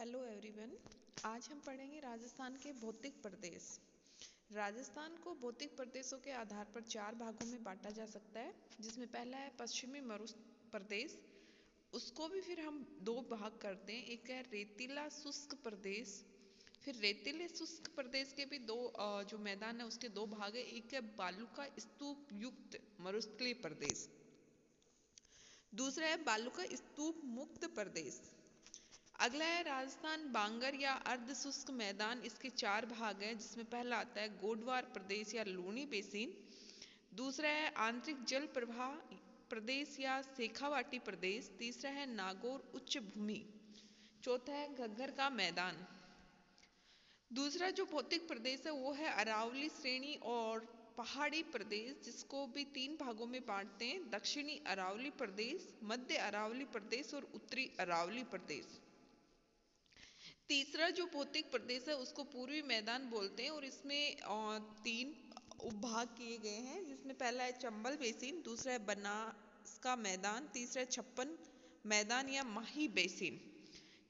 Hello everyone. आज हम पढ़ेंगे राजस्थान के भौतिक प्रदेश। राजस्थान को भौतिक प्रदेशों के आधार पर 4 भागों में बांटा जा सकता है, जिसमें पहला है पश्चिमी मरुस्थल प्रदेश। उसको भी फिर हम 2 भाग करते हैं, एक है रेतीला शुष्क प्रदेश। फिर रेतीले शुष्क प्रदेश के भी जो मैदान है उसके 2 भाग है, एक है बालू का स्तूप युक्त मरुस्थलीय प्रदेश, दूसरा है बालू का स्तूप मुक्त प्रदेश। अगला है राजस्थान बांगर या अर्ध शुष्क मैदान। इसके 4 भाग हैं, जिसमें पहला आता है गोडवार प्रदेश या लूणी बेसिन, दूसरा है आंतरिक जल प्रवाह प्रदेश या शेखावाटी प्रदेश, तीसरा है नागौर उच्च भूमि, चौथा है घग्गर का मैदान। दूसरा जो भौतिक प्रदेश है वो है अरावली श्रेणी और पहाड़ी प्रदेश, जिसको भी 3 भागों में बांटते हैं, दक्षिणी अरावली प्रदेश, मध्य अरावली प्रदेश और उत्तरी अरावली प्रदेश। तीसरा जो भौतिक प्रदेश है उसको पूर्वी मैदान बोलते हैं और इसमें 3 उपभाग किए गए हैं, जिसमें पहला है चंबल बेसिन, दूसरा है बनास का मैदान, तीसरा है छप्पन मैदान या माही बेसिन,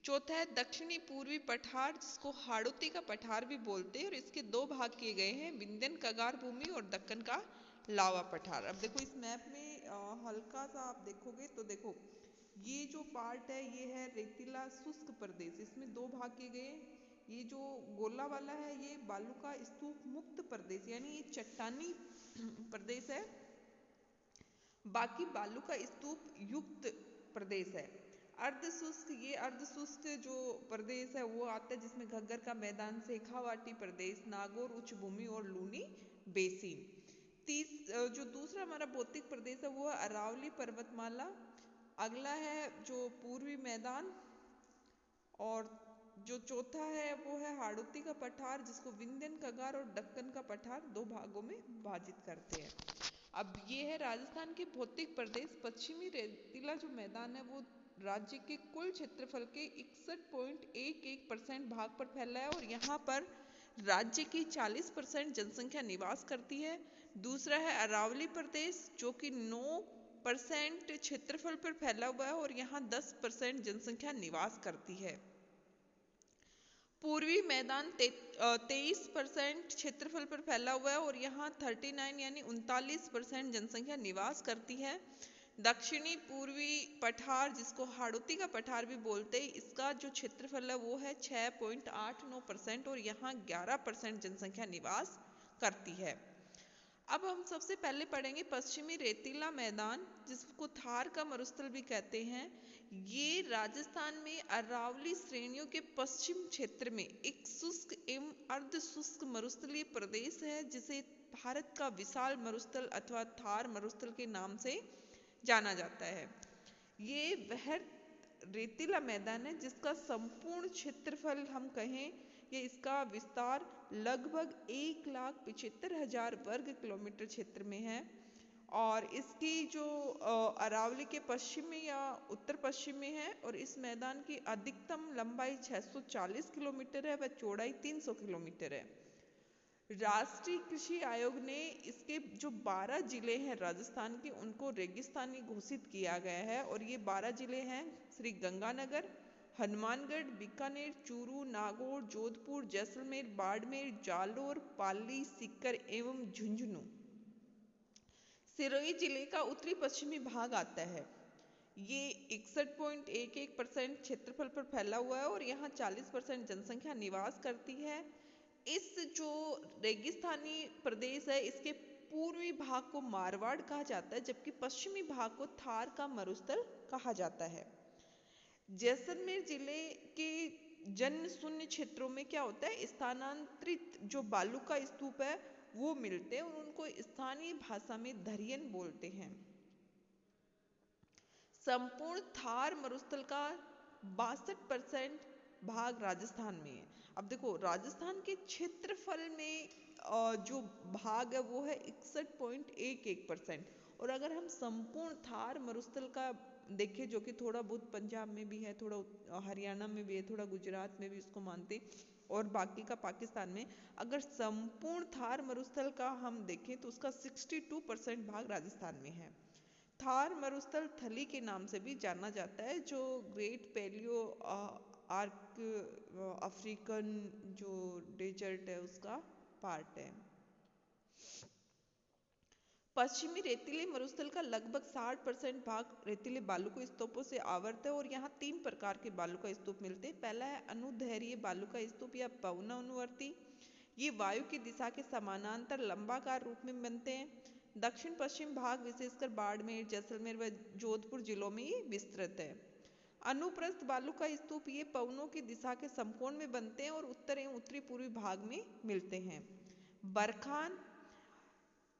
चौथा है दक्षिणी पूर्वी पठार जिसको हाड़ौती का पठार भी बोलते हैं और इसके 2 भाग किए गए हैं, विंध्यन कगार भूमि और दक्कन का लावा पठार। अब देखो इस मैप में हल्का सा आप देखोगे तो देखो ये जो पार्ट है ये है रेतीला शुष्क प्रदेश, इसमें 2 भाग किए गए। ये जो गोला वाला है ये बालू का स्तूप मुक्त प्रदेश यानी ये चट्टानी प्रदेश है, बाकी बालू का स्तूप युक्त प्रदेश है। अर्ध शुष्क, ये अर्ध शुष्क जो प्रदेश है वो आता है जिसमें घग्गर का मैदान, शेखावाटी प्रदेश, नागौर उच्च भूमि और लूनी बेसिन। जो दूसरा हमारा भौतिक प्रदेश है वो है अरावली पर्वतमाला। अगला है जो पूर्वी मैदान और जो चौथा है वो है हाड़ौती का पठार, जिसको विंध्यन कगार और दक्कन का पठार 2 भागों में विभाजित करते हैं। अब ये है राजस्थान के भौतिक प्रदेश। पश्चिमी रेतीला जो मैदान है वो राज्य के कुल क्षेत्रफल के 61.11% भाग पर फैला है और यहाँ पर राज्य की 40% जनसंख्या निवास करती है। दूसरा है अरावली प्रदेश जो कि 9% क्षेत्रफल पर फैला हुआ है और यहाँ 10% जनसंख्या निवास करती है। पूर्वी मैदान 23% क्षेत्रफल पर फैला हुआ है और यहाँ 39 यानी 39% जनसंख्या निवास करती है। दक्षिणी पूर्वी पठार जिसको हाड़ौती का पठार भी बोलते हैं, इसका जो क्षेत्रफल है वो है 6.89% और यहाँ 11% जनसंख्या निवास करती है। अब हम सबसे पहले पढ़ेंगे पश्चिमी रेतीला मैदान, जिसको थार का मरुस्थल भी कहते हैं। ये राजस्थान में अरावली श्रेणियों के पश्चिम क्षेत्र में एक शुष्क एवं अर्ध शुष्क मरुस्थलीय प्रदेश है, जिसे भारत का विशाल मरुस्थल अथवा थार मरुस्थल के नाम से जाना जाता है। ये वह रेतीला मैदान है जिसका संपूर्ण क्षेत्रफल हम कहें ये इसका विस्तार लगभग 1,75,000 वर्ग किलोमीटर क्षेत्र में है और इसकी जो अरावली के पश्चिम में या उत्तर पश्चिम में है और इस मैदान की अधिकतम लंबाई 640 किलोमीटर है व चौड़ाई 300 किलोमीटर है। राष्ट्रीय कृषि आयोग ने इसके जो 12 जिले हैं राजस्थान के उनको रेगिस्तानी घोषित किया गया है और ये 12 जिले हैं श्री गंगानगर, हनुमानगढ़, बीकानेर, चूरू, नागौर, जोधपुर, जैसलमेर, बाड़मेर, जालोर, पाली, सीकर एवं झुंझुनू। सिरोही जिले का उत्तरी पश्चिमी भाग आता है। ये 61.11% क्षेत्रफल पर फैला हुआ है और यहाँ 40% जनसंख्या निवास करती है। इस जो रेगिस्तानी प्रदेश है इसके पूर्वी भाग को मारवाड़ कहा जाता है, जबकि पश्चिमी भाग को थार का मरुस्थल कहा जाता है। जैसलमेर जिले के जन शून्य क्षेत्रों में क्या होता है, स्थानांतरित जो बालू का स्तूप है वो मिलते हैं और उनको स्थानीय भाषा में धरियन बोलते हैं। संपूर्ण थार मरुस्थल का 62% भाग राजस्थान में है। अब देखो राजस्थान के क्षेत्रफल में जो भाग है वो है 61.11% और अगर हम संपूर्ण थार मरुस्थल का देखें जो कि थोड़ा बहुत पंजाब में भी है, थोड़ा हरियाणा में भी है, थोड़ा गुजरात में भी इसको मानते और बाकी का पाकिस्तान में, अगर संपूर्ण थार मरुस्थल का हम देखें तो उसका 62% भाग राजस्थान में है। थार मरुस्थल थली के नाम से भी जाना जाता है जो ग्रेट पैलियो अफ्रीकन जो डेजर्ट है उसका पार्ट है। पश्चिमी रेतीले मरुस्थल का लगभग 60% भाग रेतीले बालुका स्तूपों से आवृत है और यहाँ 3 प्रकार के बालुका स्तूप मिलते हैं। पहला है अनुदैर्घ्य बालुका स्तूप या पवन अनुवर्ती। ये वायु की दिशा के समानांतर लंबाकार रूप में बनते हैं। दक्षिण पश्चिम भाग विशेषकर बाड़मेर, जैसलमेर व जोधपुर जिलों में ये विस्तृत है। अनुप्रस्थ बालुका स्तूप ये पवनों की दिशा के समकोण में बनते हैं और उत्तर एवं उत्तरी पूर्वी भाग में मिलते हैं। बरखान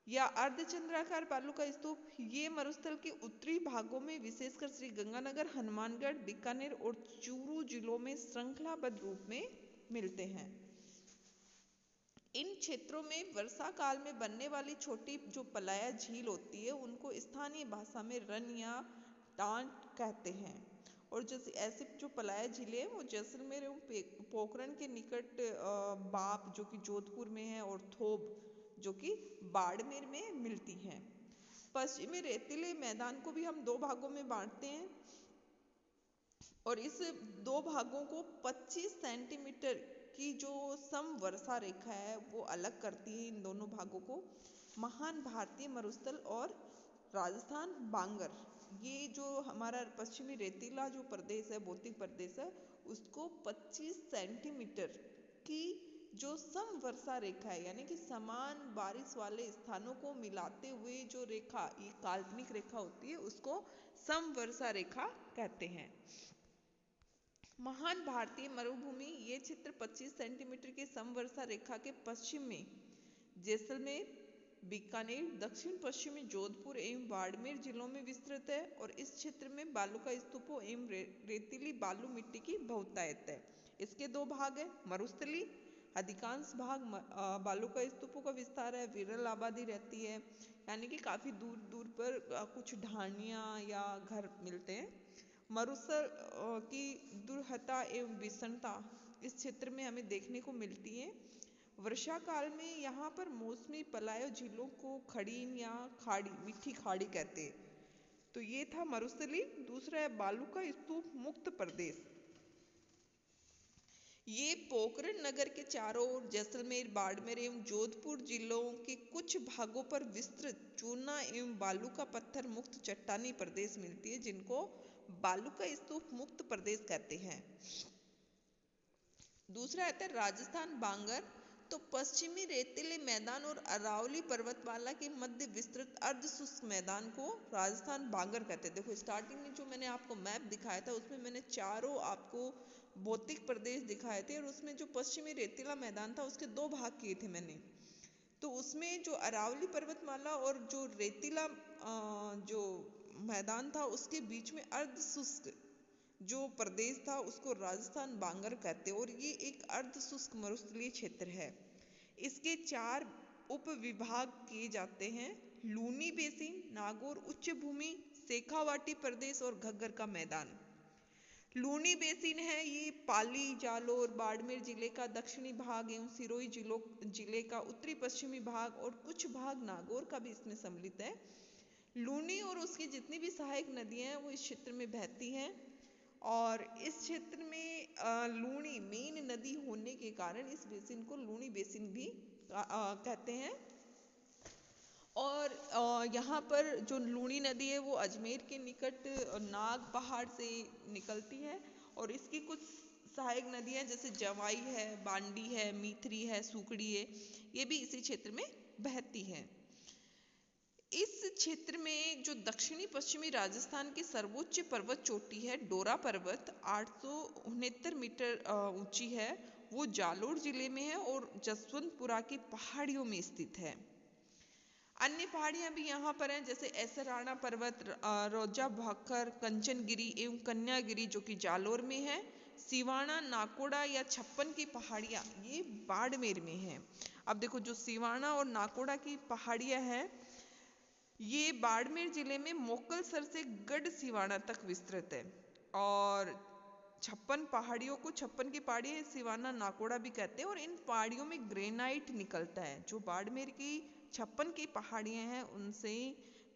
या अर्धचंद्राकार बालुका स्तूप ये मरुस्थल के उत्तरी भागों में विशेषकर श्री गंगानगर, हनुमानगढ़, बीकानेर और चूरू जिलों में श्रृंखलाबद्ध रूप में मिलते हैं। इन क्षेत्रों में वर्षा काल में बनने वाली छोटी जो पलाया झील होती है उनको स्थानीय भाषा में रन या टांट कहते हैं। और जैसे ऐसे जो पलाया झीलें वो जैसलमेर एवं पोखरण के निकट बाप जो कि जोधपुर में है और थोब जो कि बाड़मेर में मिलती हैं। पश्चिमी रेतीले मैदान को भी हम 2 भागों में बांटते हैं और इस 2 भागों को 25 सेंटीमीटर की जो समवर्षा रेखा है वो अलग करती है इन दोनों भागों को। महान भारतीय मरुस्थल और राजस्थान बांगर, ये जो हमारा पश्चिमी रेतीला जो प्रदेश है, भौतिक प्रदेश है, उसको 25 सेंटीमीटर की जो समवर्षा रेखा है यानी कि समान बारिश वाले स्थानों को मिलाते हुए जो रेखा, ये काल्पनिक रेखा होती है, उसको समवर्षा रेखा कहते हैं। महान भारतीय मरुभूमि ये क्षेत्र 25 सेंटीमीटर की समवर्षा रेखा के पश्चिम में जैसलमेर, बीकानेर, दक्षिण पश्चिमी जोधपुर एवं बाड़मेर जिलों में विस्तृत है और इस क्षेत्र में बालुका स्तूपों एवं रेतीली बालू मिट्टी की बहुतायत है। इसके 2 भाग है, मरुस्थली अधिकांश भाग बालुका स्तूपों का विस्तार है, विरल आबादी रहती है यानी कि काफी दूर दूर पर कुछ ढानियां या घर मिलते हैं। मरुस्थल की दुर्हता एवं विषमता इस क्षेत्र में हमें देखने को मिलती है। वर्षा काल में यहाँ पर मौसमी पलाय झीलों को खड़ीन या खाड़ी, मीठी खाड़ी कहते हैं। तो ये था मरुस्थली। दूसरा है बालुका स्तूप मुक्त प्रदेश। ये पोखरण नगर के चारों ओर जैसलमेर, बाड़मेर एवं जोधपुर जिलों के कुछ भागों पर विस्तृत चूना एवं बालू का पत्थर मुक्त चट्टानी प्रदेश मिलती है जिनको बालुका स्तूप मुक्त प्रदेश कहते हैं। दूसरा आता है राजस्थान बांगर। तो पश्चिमी रेतीले मैदान और अरावली पर्वतमाला के मध्य विस्तृत अर्ध शुष्क मैदान को राजस्थान बांगर कहते हैं। देखो स्टार्टिंग में जो मैंने आपको मैप दिखाया था उसमें मैंने चारों आपको भौतिक प्रदेश दिखाए थे और उसमें जो पश्चिमी रेतीला मैदान था उसके 2 भाग किए थे मैंने। तो उसमें जो अरावली पर्वतमाला और जो रेतीला जो मैदान था उसके बीच में अर्ध शुष्क जो प्रदेश था उसको राजस्थान बांगर कहते हैं और ये एक अर्ध शुष्क मरुस्थलीय क्षेत्र है। इसके 4 उप विभाग किए जाते हैं, लूनी बेसिन, नागौर उच्च भूमि, शेखावाटी प्रदेश और घग्गर का मैदान। लूनी बेसिन है ये पाली, जालोर, बाड़मेर जिले का दक्षिणी भाग एवं सिरोही जिले का उत्तरी पश्चिमी भाग और कुछ भाग नागौर का भी इसमें सम्मिलित है। लूनी और उसकी जितनी भी सहायक नदियां हैं वो इस क्षेत्र में बहती हैं और इस क्षेत्र में लूनी मेन नदी होने के कारण इस बेसिन को लूनी बेसिन भी कहते हैं। और यहाँ पर जो लूनी नदी है वो अजमेर के निकट नाग पहाड़ से निकलती है और इसकी कुछ सहायक नदियाँ जैसे जवाई है, बांडी है, मीथरी है, सूकड़ी है, ये भी इसी क्षेत्र में बहती हैं। इस क्षेत्र में जो दक्षिणी पश्चिमी राजस्थान की सर्वोच्च पर्वत चोटी है डोरा पर्वत 869 मीटर ऊंची है, वो जालोर जिले में है और जसवंतपुरा की पहाड़ियों में स्थित है। अन्य पहाड़ियां भी यहाँ पर हैं जैसे ऐसराणा पर्वत, रोजा भाखर, कंचनगिरी एवं कन्यागिरी जो कि जालोर में है। सिवाना, नाकोड़ा या छप्पन की पहाड़ियाँ ये बाड़मेर में हैं। अब देखो जो सिवाना और नाकोड़ा की पहाड़ियाँ हैं ये बाड़मेर जिले में मोकलसर से गढ़ सिवाना तक विस्तृत है और छप्पन पहाड़ियों को छप्पन की पहाड़ी सिवाना नाकोड़ा भी कहते हैं और इन पहाड़ियों में ग्रेनाइट निकलता है। जो बाड़मेर की छप्पन की पहाड़ियां हैं उनसे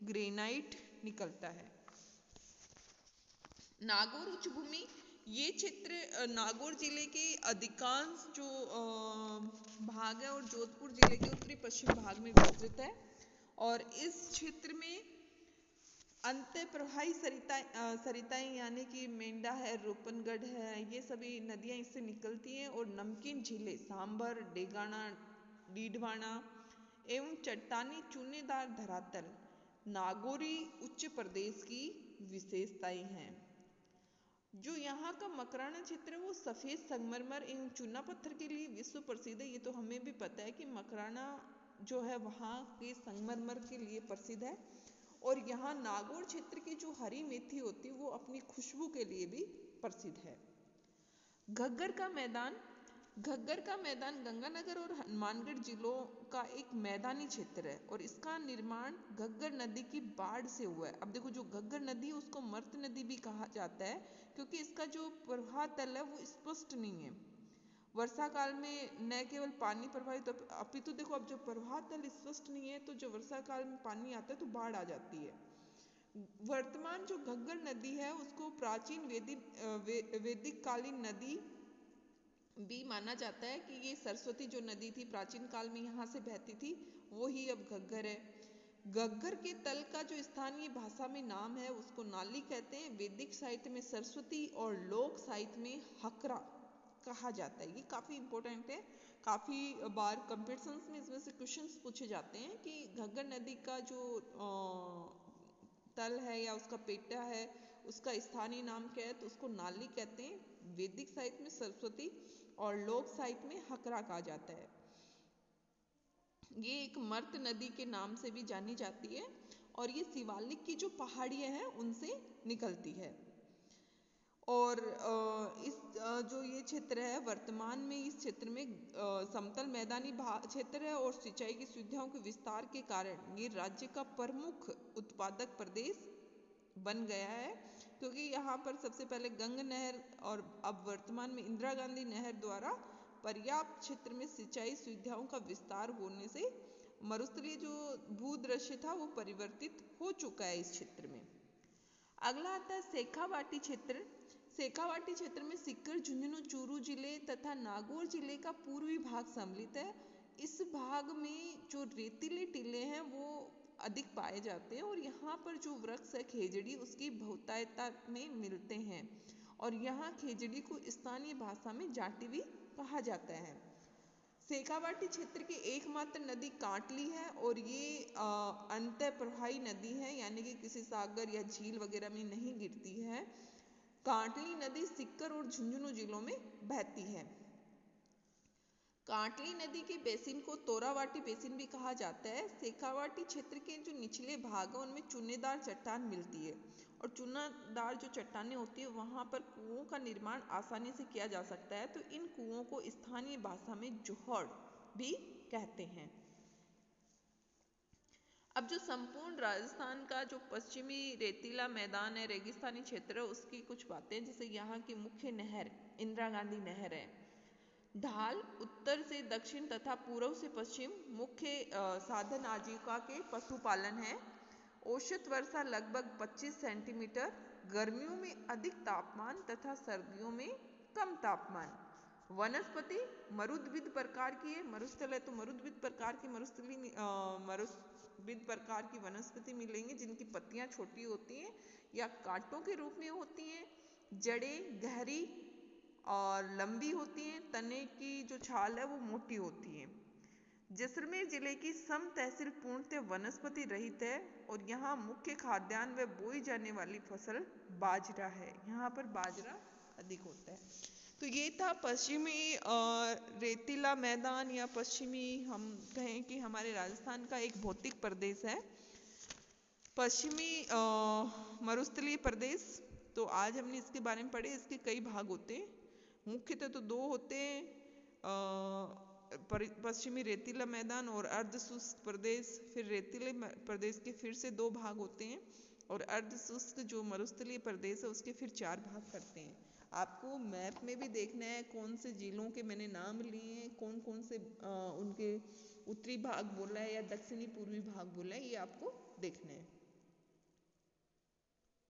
ग्रेनाइट निकलता है। नागौर उच्च भूमि ये क्षेत्र नागौर जिले के अधिकांश जो भाग है और जोधपुर जिले के उत्तरी पश्चिम भाग में विस्तृत है। और इस क्षेत्र में अंत प्रवाही सरिताएं यानी कि मेंढा है, रूपनगढ़ है, ये सभी नदियां इससे निकलती हैं। और नमकीन झीलें सांबर, डेगाना, डीडवाना एवं चट्टानी चूनेदार धरातल नागौरी उच्च प्रदेश की विशेषताएं हैं। जो यहाँ का मकराना क्षेत्र है वो सफेद संगमरमर एवं चूना पत्थर के लिए विश्व प्रसिद्ध है। ये तो हमें भी पता है कि मकराना जो है वहाँ के संगमरमर के लिए प्रसिद्ध है। और यहाँ नागौर क्षेत्र की जो हरी मेथी होती है वो अपनी खुशबू के लिए भी प्रसिद्ध है। घग्गर का मैदान गंगानगर और हनुमानगढ़ जिलों का एक मैदानी क्षेत्र है और इसका निर्माण घग्गर नदी की बाढ़ से हुआ है। अब देखो, जो घग्गर नदी है उसको मर्त नदी भी कहा जाता है क्योंकि इसका जो प्रवाह तल है वो स्पष्ट नहीं है। वर्षा काल में न केवल पानी प्रवाहित अपितु देखो, अब जो प्रवाह तल स्पष्ट नहीं है तो जो वर्षा काल में पानी आता है तो बाढ़ आ जाती है। वर्तमान जो घग्गर नदी है उसको प्राचीन वैदिक कालीन नदी भी माना जाता है कि ये सरस्वती जो नदी थी प्राचीन काल में यहाँ से बहती थी, वो ही अब घग्गर है। घग्गर के तल का जो स्थानीय भाषा में नाम है उसको नाली कहते हैं। वैदिक साहित्य में सरस्वती और लोक साहित्य में हकरा कहा जाता है। ये काफी इंपॉर्टेंट है, काफी बार कंपटीशंस में इसमें से क्वेश्चंस पूछे जाते हैं कि घग्गर नदी का जो तल है या उसका पेटा है उसका स्थानीय नाम क्या है, तो उसको नाली कहते हैं। वैदिक साहित्य में सरस्वती और लोक साहित्य में हकरा कहा जाता है। ये एक मर्त नदी के नाम से भी जानी जाती है और ये शिवालिक की जो पहाड़ियां हैं उनसे निकलती है। और इस जो ये क्षेत्र है वर्तमान में इस क्षेत्र में समतल मैदानी क्षेत्र है और सिंचाई की सुविधाओं के विस्तार के कारण ये राज्य का प्रमुख उत्पादक प्रदेश बन गया है। क्योंकि यहाँ पर सबसे पहले गंग नहर और अब वर्तमान में इंदिरा गांधी नहर द्वारा पर्याप्त क्षेत्र में सिंचाई सुविधाओं का विस्तार होने से मरुस्थलीय जो भूदृश्य था वो परिवर्तित हो चुका है इस क्षेत्र में। अगला आता है शेखावाटी क्षेत्र। शेखावाटी क्षेत्र में सीकर, झुंझुनू, चूरू जिले तथा नागौर जिले का पूर्वी भाग सम्मिलित है। इस भाग में जो रेतीले टीले हैं वो अधिक पाए जाते हैं और यहाँ पर जो वृक्ष है खेजड़ी उसकी बहुतायता में मिलते हैं और यहाँ खेजड़ी को स्थानीय भाषा में जाटी भी कहा जाता है। शेखावाटी क्षेत्र की एकमात्र नदी कांटली है और ये अंतः प्रवाही नदी है, यानी कि किसी सागर या झील वगैरह में नहीं गिरती है। कांटली नदी सीकर और झुंझुनू जिलों में बहती है। कांटली नदी के बेसिन को तोरावाटी बेसिन भी कहा जाता है। शेखावाटी क्षेत्र के जो निचले भाग है उनमें चूनेदार चट्टान मिलती है और चूनादार जो चट्टानें होती है वहां पर कुओं का निर्माण आसानी से किया जा सकता है, तो इन कुओं को स्थानीय भाषा में जोहड़ भी कहते हैं। अब जो संपूर्ण राजस्थान का जो पश्चिमी रेतीला मैदान है, रेगिस्तानी क्षेत्र है, उसकी कुछ बातें, जैसे यहाँ की मुख्य नहर इंदिरा गांधी नहर है। ढाल उत्तर से दक्षिण तथा पूर्व से पश्चिम मुख्य साधन आजीविका के पशुपालन है। औसत वर्षा लगभग 25 सेंटीमीटर। गर्मियों में अधिक तापमान तथा सर्दियों में कम तापमान। वनस्पति मरुद्भिद प्रकार की है। मरुस्थल है तो मरुद्भिद प्रकार की मरुद्भिद प्रकार की वनस्पति मिलेंगी जिनकी पत्तियां छोटी होती हैं या कांटों के रूप में होती हैं। जड़ें गहरी और लंबी होती हैं। तने की जो छाल है वो मोटी होती है। जैसलमेर जिले की सम तहसील पूर्णतः वनस्पति रहित है और यहाँ मुख्य खाद्यान्न व बोई जाने वाली फसल बाजरा है। यहाँ पर बाजरा अधिक होता है। तो ये था पश्चिमी रेतीला मैदान या पश्चिमी हम कहें कि हमारे राजस्थान का एक भौतिक प्रदेश है, पश्चिमी मरुस्थलीय प्रदेश। तो आज हमने इसके बारे में पढ़े। इसके कई भाग होते हैं, मुख्यतः तो दो होते हैं, पश्चिमी रेतीला मैदान और अर्ध शुष्क प्रदेश। फिर रेतीले प्रदेश के फिर से दो भाग होते हैं और अर्ध शुष्क जो मरुस्थलीय प्रदेश है उसके फिर 4 भाग करते हैं। आपको मैप में भी देखना है कौन से जिलों के मैंने नाम लिए हैं, कौन कौन से उनके उत्तरी भाग बोला है या दक्षिणी पूर्वी भाग बोला है, ये आपको देखना है।